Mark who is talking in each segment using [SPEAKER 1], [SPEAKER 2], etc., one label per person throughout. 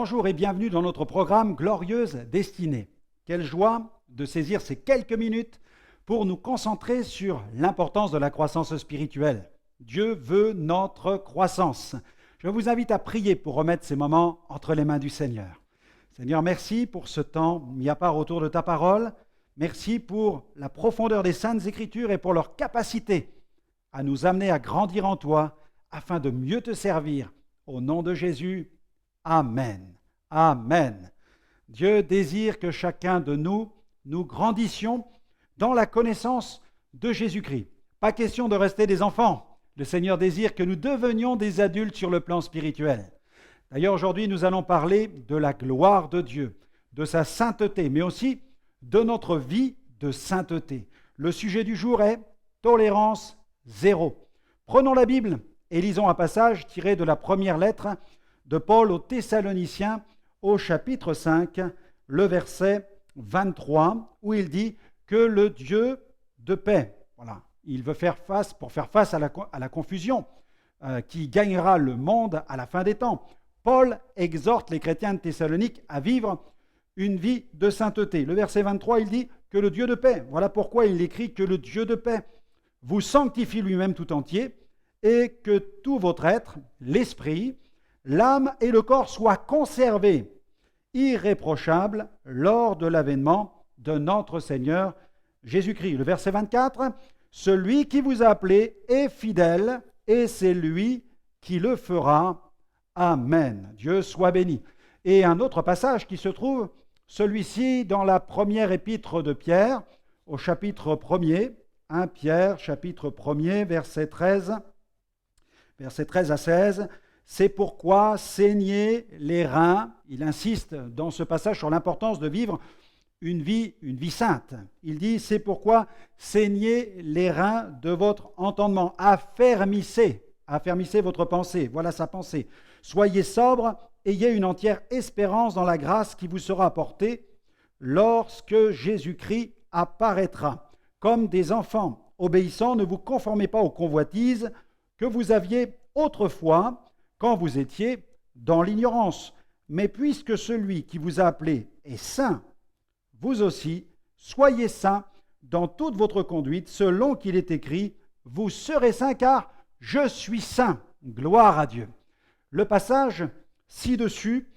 [SPEAKER 1] Bonjour et bienvenue dans notre programme Glorieuse Destinée. Quelle joie de saisir ces quelques minutes pour nous concentrer sur l'importance de la croissance spirituelle. Dieu veut notre croissance. Je vous invite à prier pour remettre ces moments entre les mains du Seigneur. Seigneur, merci pour ce temps mis à part autour de ta parole. Merci pour la profondeur des Saintes Écritures et pour leur capacité à nous amener à grandir en toi afin de mieux te servir. Au nom de Jésus, Amen. Amen. Dieu désire que chacun de nous grandissions dans la connaissance de Jésus-Christ. Pas question de rester des enfants. Le Seigneur désire que nous devenions des adultes sur le plan spirituel. D'ailleurs, aujourd'hui, nous allons parler de la gloire de Dieu, de sa sainteté, mais aussi de notre vie de sainteté. Le sujet du jour est tolérance zéro. Prenons la Bible et lisons un passage tiré de la première lettre de Paul aux Thessaloniciens au chapitre 5, le verset 23, où il dit que le Dieu de paix, voilà, il veut faire face à la confusion qui gagnera le monde à la fin des temps. Paul exhorte les chrétiens de Thessalonique à vivre une vie de sainteté. Le verset 23, il dit que le Dieu de paix, voilà pourquoi il écrit que le Dieu de paix vous sanctifie lui-même tout entier et que tout votre être, l'esprit, l'âme et le corps soient conservés irréprochables lors de l'avènement de notre Seigneur Jésus-Christ. Le verset 24, « Celui qui vous a appelé est fidèle et c'est lui qui le fera. Amen. » Dieu soit béni. Et un autre passage qui se trouve, celui-ci dans la première épître de Pierre, au chapitre 1er, 1 Pierre, chapitre 1er, verset 13 à 16, « C'est pourquoi saignez les reins. » Il insiste dans ce passage sur l'importance de vivre une vie sainte. Il dit, c'est pourquoi saignez les reins de votre entendement. Affermissez votre pensée. Voilà sa pensée. Soyez sobre, ayez une entière espérance dans la grâce qui vous sera apportée lorsque Jésus-Christ apparaîtra. Comme des enfants obéissants, ne vous conformez pas aux convoitises que vous aviez autrefois quand vous étiez dans l'ignorance. Mais puisque celui qui vous a appelé est saint, vous aussi, soyez saints dans toute votre conduite, selon qu'il est écrit, vous serez saints car je suis saint. Gloire à Dieu. Le passage ci-dessus,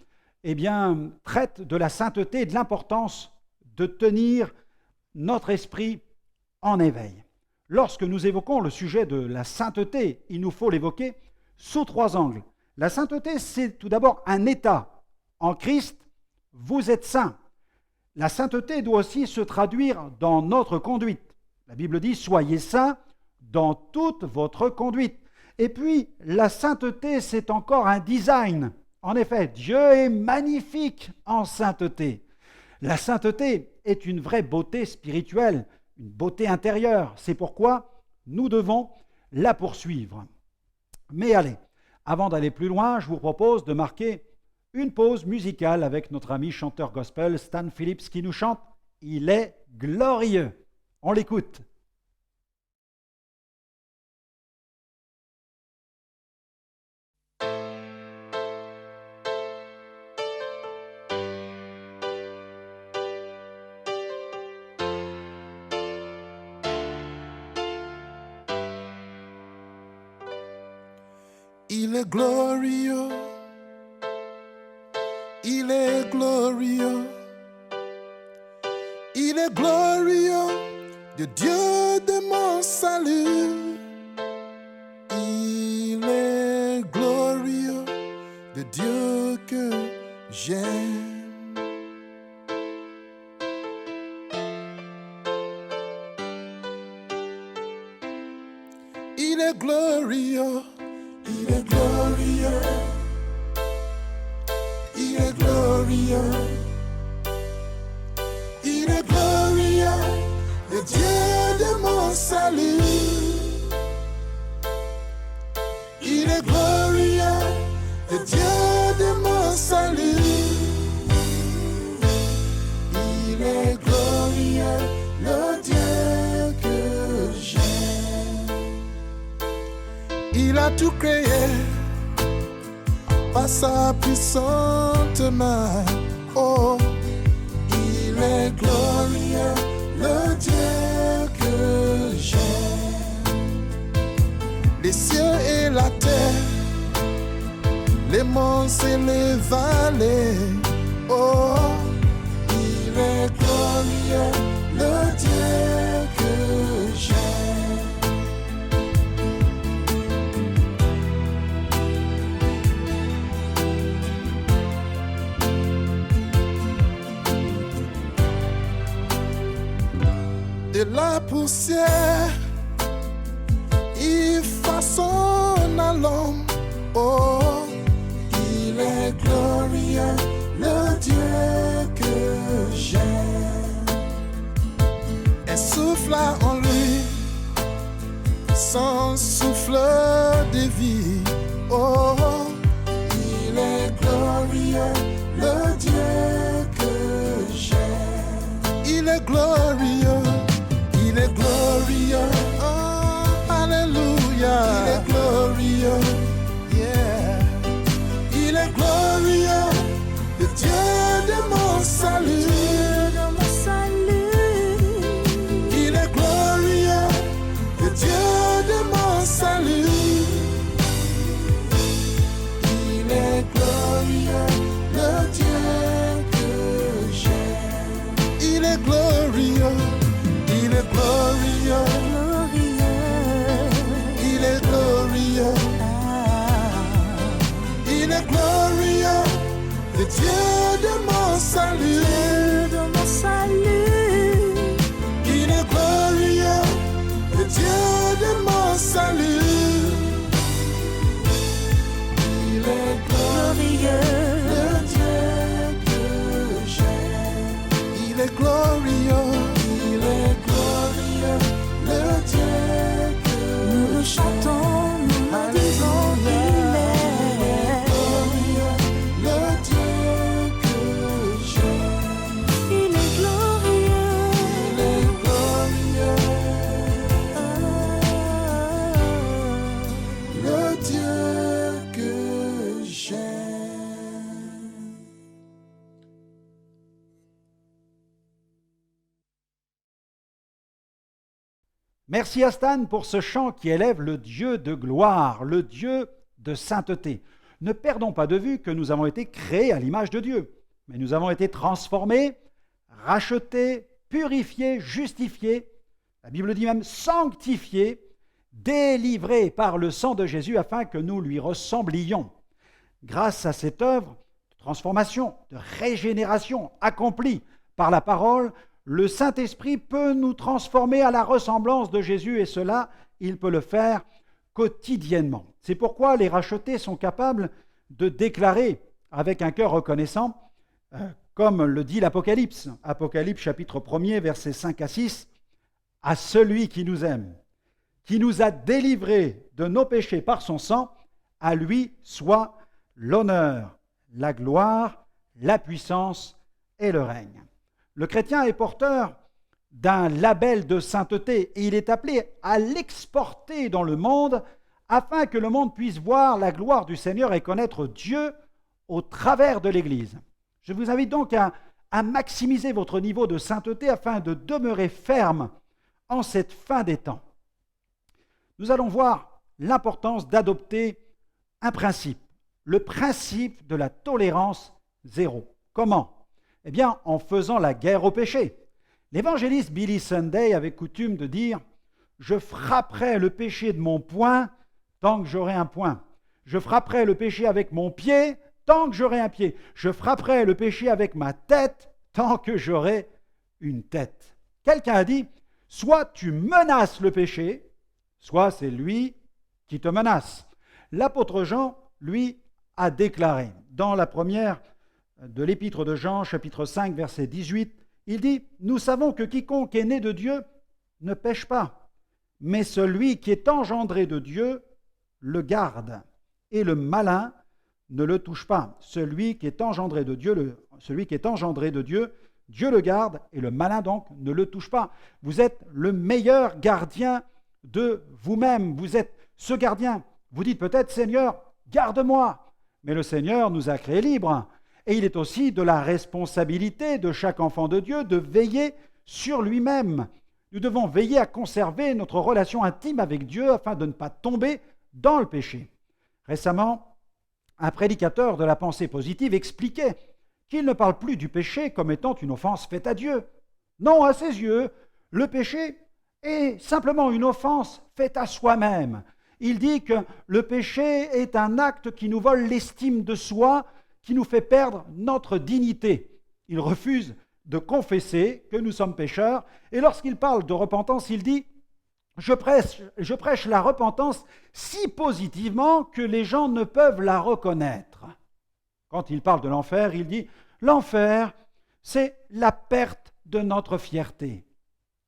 [SPEAKER 1] traite de la sainteté et de l'importance de tenir notre esprit en éveil. Lorsque nous évoquons le sujet de la sainteté, il nous faut l'évoquer sous 3 angles. La sainteté, c'est tout d'abord un état. En Christ, vous êtes saints. La sainteté doit aussi se traduire dans notre conduite. La Bible dit « Soyez saints dans toute votre conduite ». Et puis, la sainteté, c'est encore un design. En effet, Dieu est magnifique en sainteté. La sainteté est une vraie beauté spirituelle, une beauté intérieure. C'est pourquoi nous devons la poursuivre. Mais allez, avant d'aller plus loin, je vous propose de marquer une pause musicale avec notre ami chanteur gospel Stan Phillips qui nous chante « Il est glorieux ». On l'écoute.
[SPEAKER 2] Il est glorieux, il est glorieux, il est glorieux, de Dieu de mon salut. Il est glorieux, de Dieu que j'aime. Il est glorieux. Il est glorieux, il est glorieux, il est glorieux, le Dieu de mon salut. Il est glorieux, le Dieu de mon salut. Il est glorieux, le Dieu que j'aime. Il a tout créé. sa puissante main. Oh, il est glorieux, le Dieu que j'aime. Les cieux et la terre, les monts et les vallées. Oh, il est glorieux, le Dieu que j'aime. De la poussière, il façonne l'homme. Oh, il est glorieux, le Dieu que j'aime. Et souffla en lui son souffle de vie. Oh, il est glorieux, le Dieu que j'aime. Il est glorieux. Il est glorieux, oh, alléluia. Il est glorieux, yeah. Il est glorieux, le Dieu de mon salut. Il est glorieux, le Dieu de mon salut. Il est glorieux, le Dieu que j'aime. Il est glorieux. Il est glorieux, il est glorieux, il est glorieux, le Dieu de mon salut. Il est glorieux, le Dieu de mon salut. Il est glorieux, le Dieu que j'aime. Il est glorieux. Le Dieu que
[SPEAKER 3] nous le chantons, nous le disons,
[SPEAKER 2] il est le Dieu que j'aime.
[SPEAKER 3] Il est glorieux,
[SPEAKER 2] il est glorieux, le Dieu que j'aime.
[SPEAKER 1] Merci à Stan pour ce chant qui élève le Dieu de gloire, le Dieu de sainteté. Ne perdons pas de vue que nous avons été créés à l'image de Dieu, mais nous avons été transformés, rachetés, purifiés, justifiés, la Bible dit même sanctifiés, délivrés par le sang de Jésus afin que nous lui ressemblions. Grâce à cette œuvre de transformation, de régénération accomplie par la parole, le Saint-Esprit peut nous transformer à la ressemblance de Jésus et cela, il peut le faire quotidiennement. C'est pourquoi les rachetés sont capables de déclarer avec un cœur reconnaissant, comme le dit l'Apocalypse, Apocalypse chapitre 1er, versets 5 à 6, « À celui qui nous aime, qui nous a délivrés de nos péchés par son sang, à lui soit l'honneur, la gloire, la puissance et le règne. » Le chrétien est porteur d'un label de sainteté et il est appelé à l'exporter dans le monde afin que le monde puisse voir la gloire du Seigneur et connaître Dieu au travers de l'Église. Je vous invite donc à maximiser votre niveau de sainteté afin de demeurer ferme en cette fin des temps. Nous allons voir l'importance d'adopter un principe, le principe de la tolérance zéro. Comment ? Eh bien, en faisant la guerre au péché. L'évangéliste Billy Sunday avait coutume de dire « Je frapperai le péché de mon poing tant que j'aurai un poing. Je frapperai le péché avec mon pied tant que j'aurai un pied. Je frapperai le péché avec ma tête tant que j'aurai une tête. » Quelqu'un a dit « Soit tu menaces le péché, soit c'est lui qui te menace. » L'apôtre Jean, lui, a déclaré dans la première de l'épître de Jean, chapitre 5, verset 18, il dit « Nous savons que quiconque est né de Dieu ne pêche pas, mais celui qui est engendré de Dieu le garde, et le malin ne le touche pas. Celui qui est engendré de Dieu, Dieu le garde, et le malin donc ne le touche pas. » Vous êtes le meilleur gardien de vous-même. Vous êtes ce gardien. Vous dites peut-être « Seigneur, garde-moi ». mais le Seigneur nous a créés libres. Et il est aussi de la responsabilité de chaque enfant de Dieu de veiller sur lui-même. Nous devons veiller à conserver notre relation intime avec Dieu afin de ne pas tomber dans le péché. Récemment, un prédicateur de la pensée positive expliquait qu'il ne parle plus du péché comme étant une offense faite à Dieu. Non, à ses yeux, le péché est simplement une offense faite à soi-même. Il dit que le péché est un acte qui nous vole l'estime de soi, qui nous fait perdre notre dignité. Il refuse de confesser que nous sommes pécheurs, et lorsqu'il parle de repentance, il dit « Je prêche la repentance si positivement que les gens ne peuvent la reconnaître. » Quand il parle de l'enfer, il dit « L'enfer, c'est la perte de notre fierté. »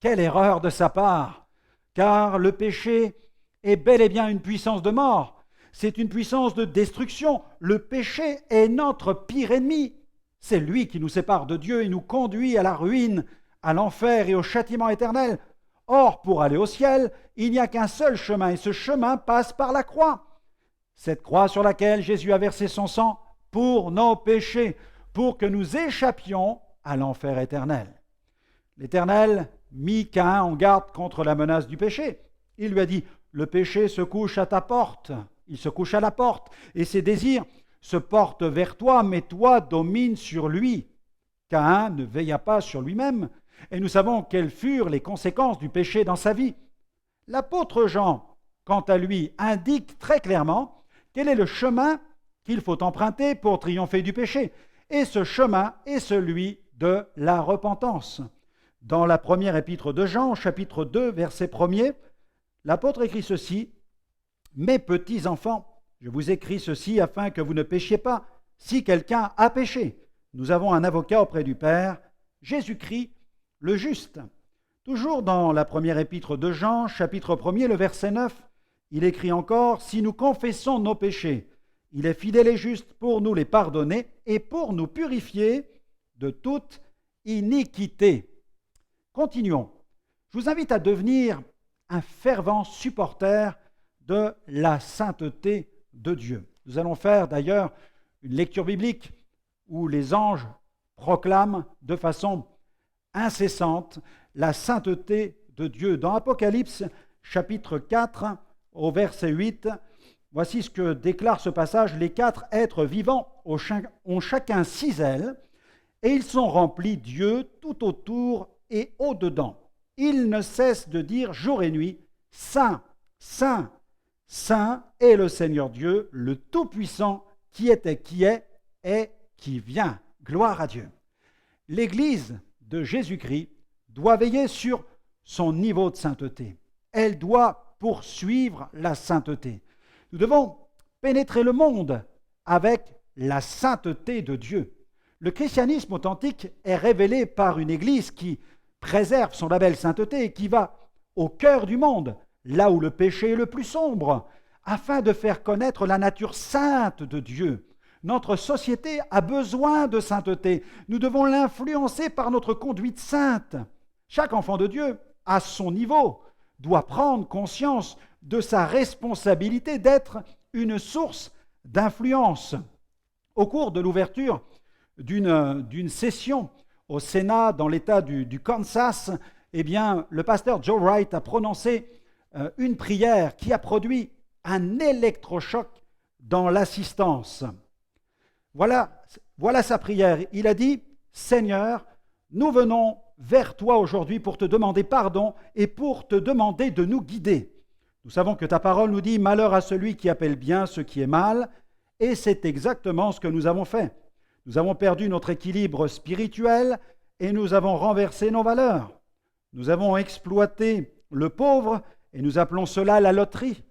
[SPEAKER 1] Quelle erreur de sa part, car le péché est bel et bien une puissance de mort. C'est une puissance de destruction. Le péché est notre pire ennemi. C'est lui qui nous sépare de Dieu et nous conduit à la ruine, à l'enfer et au châtiment éternel. Or, pour aller au ciel, il n'y a qu'un seul chemin, et ce chemin passe par la croix. Cette croix sur laquelle Jésus a versé son sang pour nos péchés, pour que nous échappions à l'enfer éternel. L'Éternel mit Caïn en garde contre la menace du péché. Il lui a dit « Le péché se couche à ta porte. » Il se couche à la porte, et ses désirs se portent vers toi, mais toi domines sur lui. Caïn ne veilla pas sur lui-même, et nous savons quelles furent les conséquences du péché dans sa vie. L'apôtre Jean, quant à lui, indique très clairement quel est le chemin qu'il faut emprunter pour triompher du péché. Et ce chemin est celui de la repentance. Dans la première épître de Jean, chapitre 2, verset 1er, l'apôtre écrit ceci: « Mes petits enfants, je vous écris ceci afin que vous ne péchiez pas. Si quelqu'un a péché, nous avons un avocat auprès du Père, Jésus-Christ le juste. » Toujours dans la première épître de Jean, chapitre 1er, le verset 9, il écrit encore: « Si nous confessons nos péchés, il est fidèle et juste pour nous les pardonner et pour nous purifier de toute iniquité. » Continuons. Je vous invite à devenir un fervent supporter de la sainteté de Dieu. Nous allons faire d'ailleurs une lecture biblique où les anges proclament de façon incessante la sainteté de Dieu. Dans Apocalypse chapitre 4 au verset 8, voici ce que déclare ce passage: « Les 4 êtres vivants ont chacun 6 ailes, et ils sont remplis d'yeux tout autour et au-dedans. Ils ne cessent de dire jour et nuit: Saint, Saint, Saint est le Seigneur Dieu, le Tout-Puissant, qui était, qui est et qui vient. » Gloire à Dieu. L'Église de Jésus-Christ doit veiller sur son niveau de sainteté. Elle doit poursuivre la sainteté. Nous devons pénétrer le monde avec la sainteté de Dieu. Le christianisme authentique est révélé par une Église qui préserve son label sainteté et qui va au cœur du monde, là où le péché est le plus sombre, afin de faire connaître la nature sainte de Dieu. Notre société a besoin de sainteté. Nous devons l'influencer par notre conduite sainte. Chaque enfant de Dieu, à son niveau, doit prendre conscience de sa responsabilité d'être une source d'influence. Au cours de l'ouverture d'une session au Sénat dans l'État du Kansas, eh bien, le pasteur Joe Wright a prononcé une prière qui a produit un électrochoc dans l'assistance. Voilà sa prière. Il a dit: « Seigneur, nous venons vers toi aujourd'hui pour te demander pardon et pour te demander de nous guider. Nous savons que ta parole nous dit: malheur à celui qui appelle bien ce qui est mal, et c'est exactement ce que nous avons fait. Nous avons perdu notre équilibre spirituel et nous avons renversé nos valeurs. Nous avons exploité le pauvre et nous appelons cela la loterie.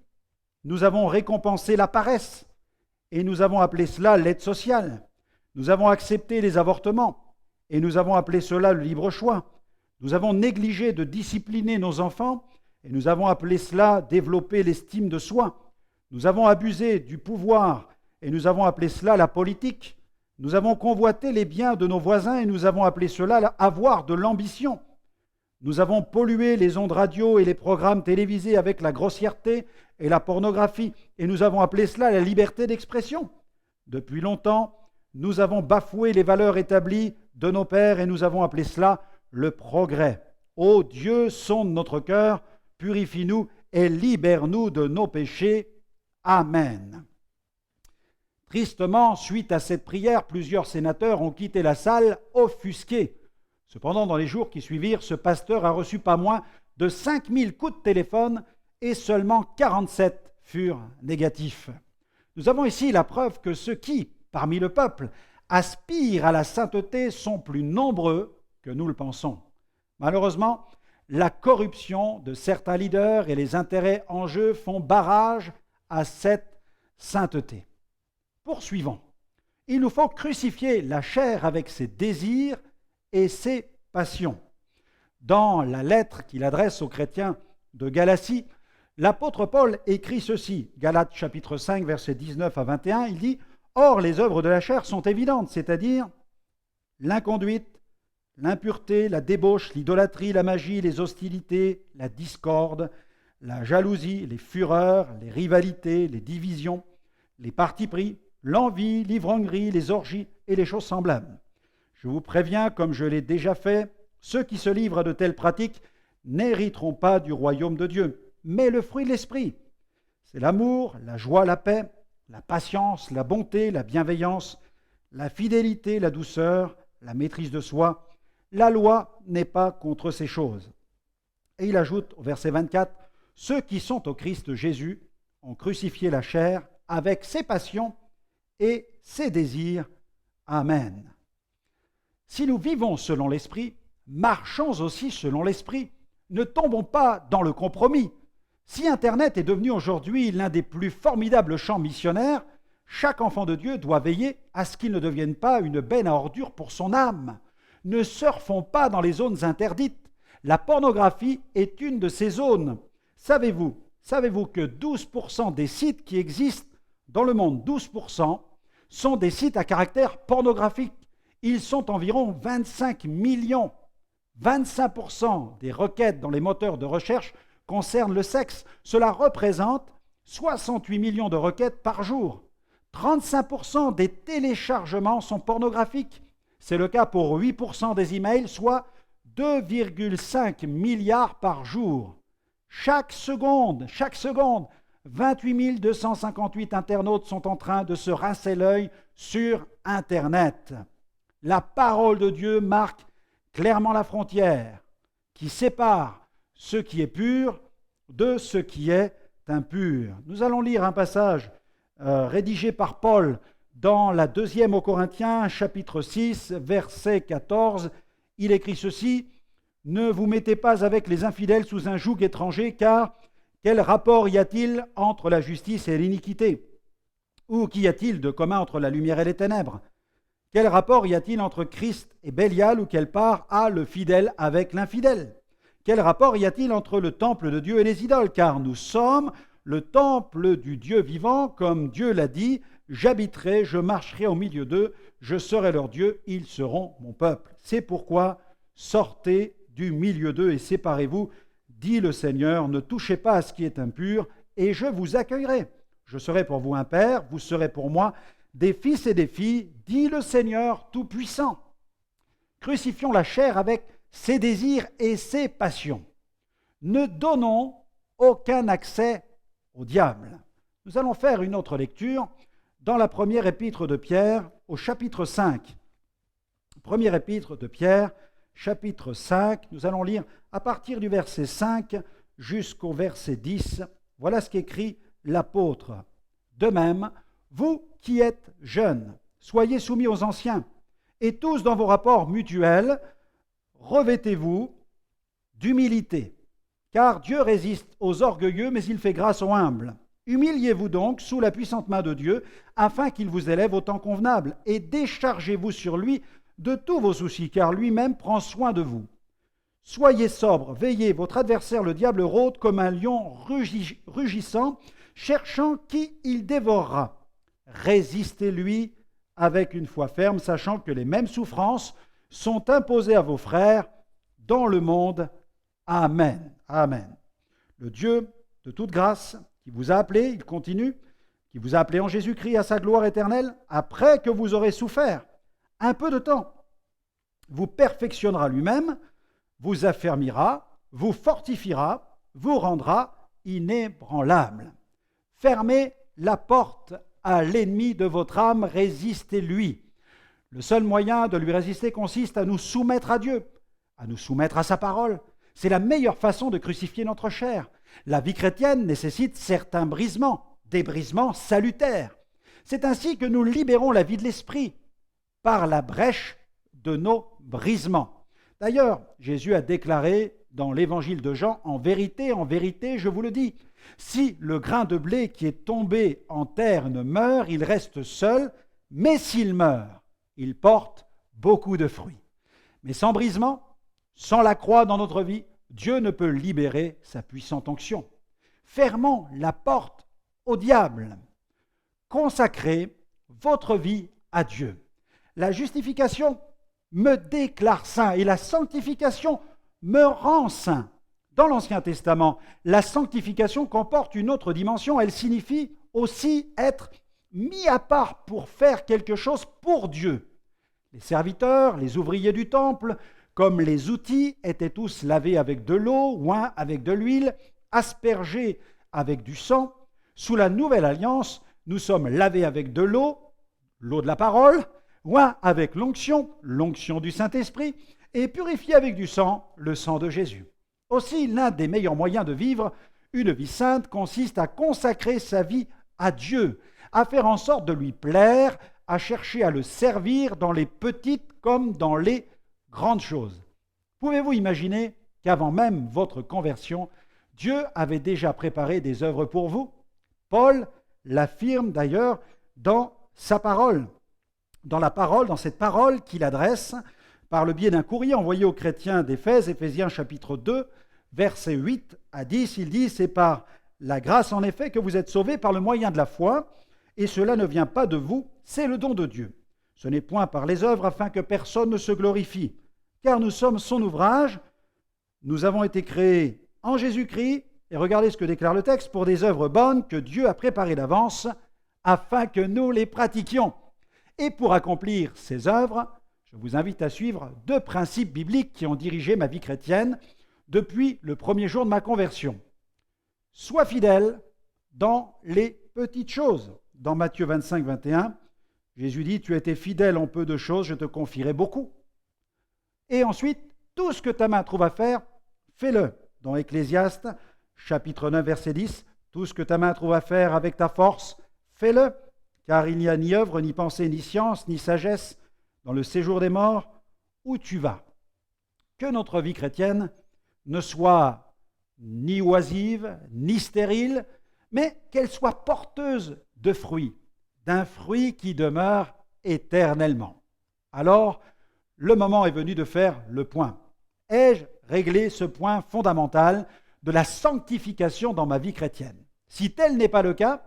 [SPEAKER 1] Nous avons récompensé la paresse et nous avons appelé cela l'aide sociale. Nous avons accepté les avortements et nous avons appelé cela le libre choix. Nous avons négligé de discipliner nos enfants et nous avons appelé cela développer l'estime de soi. Nous avons abusé du pouvoir et nous avons appelé cela la politique. Nous avons convoité les biens de nos voisins et nous avons appelé cela avoir de l'ambition. Nous avons pollué les ondes radio et les programmes télévisés avec la grossièreté et la pornographie et nous avons appelé cela la liberté d'expression. Depuis longtemps, nous avons bafoué les valeurs établies de nos pères et nous avons appelé cela le progrès. Ô Dieu, sonde notre cœur, purifie-nous et libère-nous de nos péchés. Amen. Tristement, suite à cette prière, plusieurs sénateurs ont quitté la salle offusqués. Cependant, dans les jours qui suivirent, ce pasteur a reçu pas moins de 5000 coups de téléphone et seulement 47 furent négatifs. Nous avons ici la preuve que ceux qui, parmi le peuple, aspirent à la sainteté sont plus nombreux que nous le pensons. Malheureusement, la corruption de certains leaders et les intérêts en jeu font barrage à cette sainteté. Poursuivons. Il nous faut crucifier la chair avec ses désirs et ses passions. Dans la lettre qu'il adresse aux chrétiens de Galatie, l'apôtre Paul écrit ceci, Galates chapitre 5, versets 19 à 21, il dit « Or, les œuvres de la chair sont évidentes, c'est-à-dire l'inconduite, l'impureté, la débauche, l'idolâtrie, la magie, les hostilités, la discorde, la jalousie, les fureurs, les rivalités, les divisions, les partis pris, l'envie, l'ivrognerie, les orgies et les choses semblables. Je vous préviens, comme je l'ai déjà fait, ceux qui se livrent à de telles pratiques n'hériteront pas du royaume de Dieu. Mais le fruit de l'esprit, c'est l'amour, la joie, la paix, la patience, la bonté, la bienveillance, la fidélité, la douceur, la maîtrise de soi. La loi n'est pas contre ces choses. Et il ajoute au verset 24, « Ceux qui sont au Christ Jésus ont crucifié la chair avec ses passions et ses désirs. Amen. » Si nous vivons selon l'Esprit, marchons aussi selon l'Esprit. Ne tombons pas dans le compromis. Si Internet est devenu aujourd'hui l'un des plus formidables champs missionnaires, chaque enfant de Dieu doit veiller à ce qu'il ne devienne pas une benne à ordures pour son âme. Ne surfons pas dans les zones interdites. La pornographie est une de ces zones. Savez-vous que 12% des sites qui existent dans le monde, 12%, sont des sites à caractère pornographique. Ils sont environ 25 millions. 25% des requêtes dans les moteurs de recherche concernent le sexe. Cela représente 68 millions de requêtes par jour. 35% des téléchargements sont pornographiques. C'est le cas pour 8% des emails, soit 2,5 milliards par jour. Chaque seconde, 28 258 internautes sont en train de se rincer l'œil sur Internet. La parole de Dieu marque clairement la frontière qui sépare ce qui est pur de ce qui est impur. Nous allons lire un passage rédigé par Paul dans la 2e aux Corinthiens, chapitre 6, verset 14. Il écrit ceci, « Ne vous mettez pas avec les infidèles sous un joug étranger, car quel rapport y a-t-il entre la justice et l'iniquité? Ou qu'y a-t-il de commun entre la lumière et les ténèbres? Quel rapport y a-t-il entre Christ et Bélial, ou quelle part a le fidèle avec l'infidèle? Quel rapport y a-t-il entre le temple de Dieu et les idoles? Car nous sommes le temple du Dieu vivant, comme Dieu l'a dit, j'habiterai, je marcherai au milieu d'eux, je serai leur Dieu, ils seront mon peuple. C'est pourquoi sortez du milieu d'eux et séparez-vous, dit le Seigneur, ne touchez pas à ce qui est impur, et je vous accueillerai. Je serai pour vous un père, vous serez pour moi des fils et des filles, dit le Seigneur Tout-Puissant. Crucifions la chair avec ses désirs et ses passions. Ne donnons aucun accès au diable. Nous allons faire une autre lecture dans la première épître de Pierre, au chapitre 5. Première épître de Pierre, chapitre 5, nous allons lire à partir du verset 5 jusqu'au verset 10. Voilà ce qu'écrit l'apôtre. De même, vous qui êtes jeunes, soyez soumis aux anciens, et tous dans vos rapports mutuels, revêtez-vous d'humilité, car Dieu résiste aux orgueilleux, mais il fait grâce aux humbles. Humiliez-vous donc sous la puissante main de Dieu, afin qu'il vous élève au temps convenable, et déchargez-vous sur lui de tous vos soucis, car lui-même prend soin de vous. Soyez sobres, veillez, votre adversaire le diable rôde comme un lion rugissant, cherchant qui il dévorera. Résistez-lui avec une foi ferme, sachant que les mêmes souffrances sont imposées à vos frères dans le monde. Amen. Amen. Le Dieu de toute grâce, qui vous a appelé, il continue, qui vous a appelé en Jésus-Christ à sa gloire éternelle, après que vous aurez souffert un peu de temps, vous perfectionnera lui-même, vous affermira, vous fortifiera, vous rendra inébranlable. Fermez la porte à l'ennemi de votre âme, résistez-lui. Le seul moyen de lui résister consiste à nous soumettre à Dieu, à nous soumettre à sa parole. C'est la meilleure façon de crucifier notre chair. La vie chrétienne nécessite certains brisements, des brisements salutaires. C'est ainsi que nous libérons la vie de l'esprit, par la brèche de nos brisements. D'ailleurs, Jésus a déclaré dans l'évangile de Jean, en vérité, je vous le dis, si le grain de blé qui est tombé en terre ne meurt, il reste seul, mais s'il meurt, il porte beaucoup de fruits. Mais sans brisement, sans la croix dans notre vie, Dieu ne peut libérer sa puissante onction. Fermons la porte au diable. Consacrez votre vie à Dieu. La justification me déclare saint et la sanctification me rend saint. Dans l'Ancien Testament, la sanctification comporte une autre dimension. Elle signifie aussi être mis à part pour faire quelque chose pour Dieu. Les serviteurs, les ouvriers du temple, comme les outils, étaient tous lavés avec de l'eau, oints avec de l'huile, aspergés avec du sang. Sous la nouvelle alliance, nous sommes lavés avec de l'eau de la parole, oints avec l'onction du Saint-Esprit, et purifiés avec du sang, le sang de Jésus. Aussi, l'un des meilleurs moyens de vivre une vie sainte consiste à consacrer sa vie à Dieu, à faire en sorte de lui plaire, à chercher à le servir dans les petites comme dans les grandes choses. Pouvez-vous imaginer qu'avant même votre conversion, Dieu avait déjà préparé des œuvres pour vous? Paul l'affirme d'ailleurs dans sa parole, dans cette parole qu'il adresse par le biais d'un courrier envoyé aux chrétiens d'Éphèse, Éphésiens chapitre 2, versets 8 à 10, il dit « C'est par la grâce en effet que vous êtes sauvés par le moyen de la foi, et cela ne vient pas de vous, c'est le don de Dieu. Ce n'est point par les œuvres afin que personne ne se glorifie, car nous sommes son ouvrage, nous avons été créés en Jésus-Christ, et regardez ce que déclare le texte, pour des œuvres bonnes que Dieu a préparées d'avance, afin que nous les pratiquions. Et pour accomplir ces œuvres, je vous invite à suivre 2 principes bibliques qui ont dirigé ma vie chrétienne depuis le premier jour de ma conversion. Sois fidèle dans les petites choses. Dans Matthieu 25, 21, Jésus dit « Tu as été fidèle en peu de choses, je te confierai beaucoup. » Et ensuite, tout ce que ta main trouve à faire, fais-le. Dans Ecclésiaste, chapitre 9, verset 10, « Tout ce que ta main trouve à faire avec ta force, fais-le, car il n'y a ni œuvre, ni pensée, ni science, ni sagesse dans le séjour des morts où tu vas. » Que notre vie chrétienne ne soit ni oisive, ni stérile, mais qu'elle soit porteuse de fruits, d'un fruit qui demeure éternellement. Alors, le moment est venu de faire le point. Ai-je réglé ce point fondamental de la sanctification dans ma vie chrétienne? Si tel n'est pas le cas,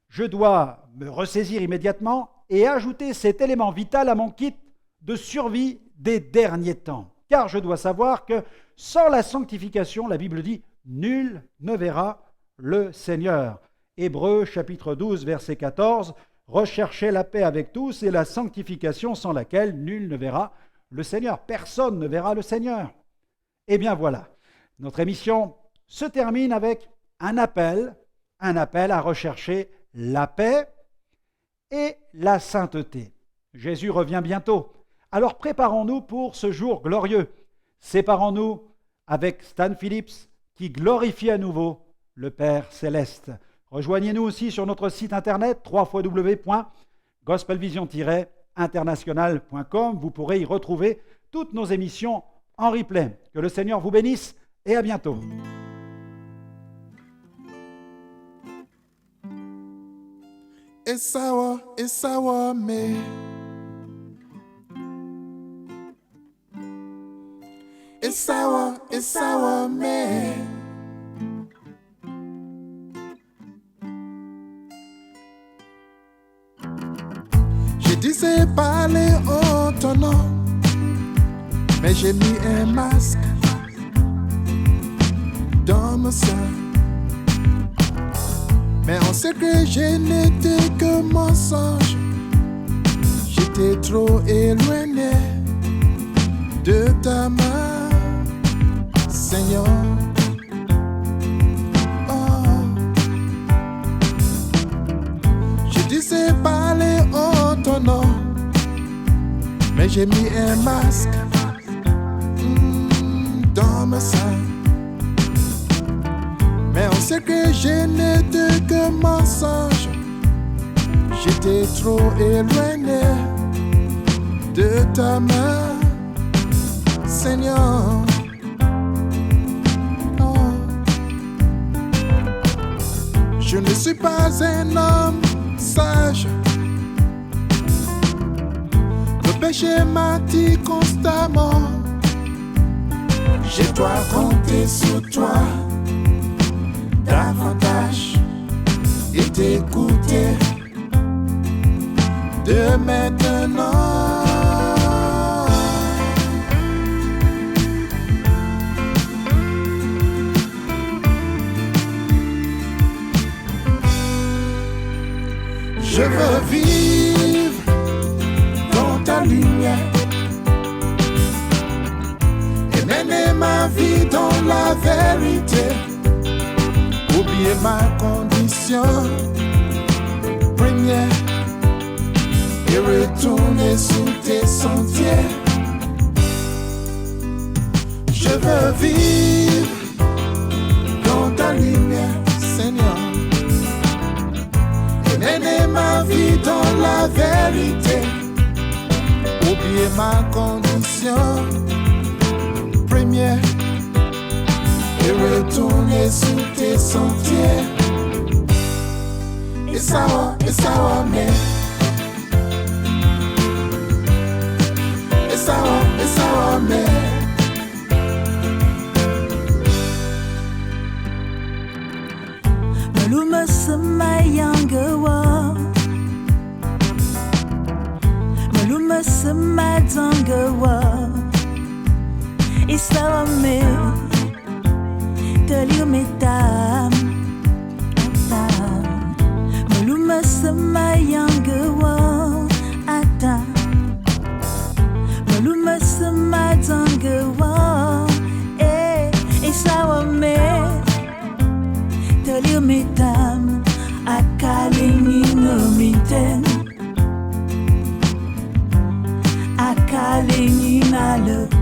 [SPEAKER 1] je dois me ressaisir immédiatement et ajouter cet élément vital à mon kit de survie des derniers temps. Car je dois savoir que sans la sanctification, la Bible dit, nul ne verra le Seigneur. Hébreux chapitre 12, verset 14, recherchez la paix avec tous et la sanctification sans laquelle nul ne verra le Seigneur. Personne ne verra le Seigneur. Eh bien voilà, notre émission se termine avec un appel à rechercher la paix et la sainteté. Jésus revient bientôt. Alors préparons-nous pour ce jour glorieux. Séparons-nous avec Stan Phillips qui glorifie à nouveau le Père Céleste. Rejoignez-nous aussi sur notre site internet www.gospelvision-international.com. Vous pourrez y retrouver toutes nos émissions en replay. Que le Seigneur vous bénisse et à bientôt.
[SPEAKER 2] Esawa me. Esawa me. Je disais parler en ton nom, mais j'ai mis un masque dans mon sein. Mais on sait que je n'étais que mensonge. J'étais trop éloigné de ta main, Seigneur. Oh. Je disais parler en ton nom, mais j'ai mis un masque dans ma sein. Mais on sait que je n'étais que mensonge. J'étais trop éloigné de ta main, Seigneur. Oh. Je ne suis pas un homme sage. Le péché m'attire constamment. Je dois compter sur toi davantage et t'écouter de maintenant. Je veux vivre dans ta lumière et mener ma vie dans la vérité. Oublier ma condition première et retourner sur tes sentiers. Je veux vivre dans ta lumière, Seigneur, et mener ma vie dans la vérité. Oublier ma condition première et retourner sur tes sentiers. Et ça va, mais et ça va, mais
[SPEAKER 3] Maluma semayangawa, maluma semadzangawa, isawa me telir metam, maluma semayangawa, ata, maluma semadzangawa, isawa me telir metam, akalingi no minten, akalingi na lut,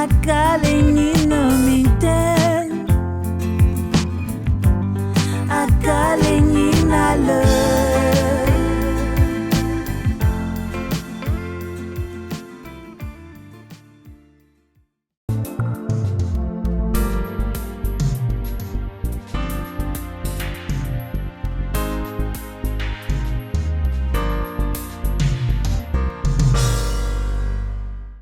[SPEAKER 3] akalingi no minten, akalingi na lut.